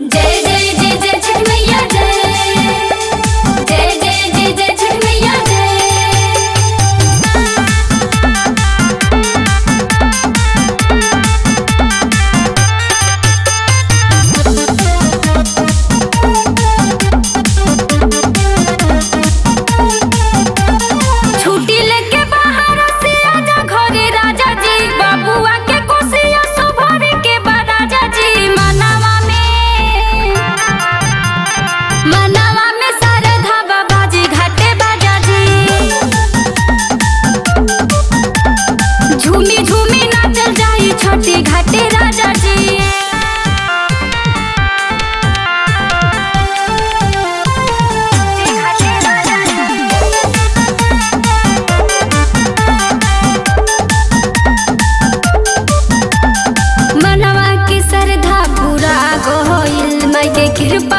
जय जय जय जय छठ मैया जय जय जय जय जय छठ मैया जय। छुट्टी लेके बाहर से आजा घरे राजा जी, बाबुआ के कोसिया सुभरे के बा राजा जी। मनवा में सरधा बाबाजी घाटे बाजा जी, झूमी झूमी नाचल जाई छोटी घाटे राजा जी। मनवा की सरधा पूरा गोइल, माई के कृपा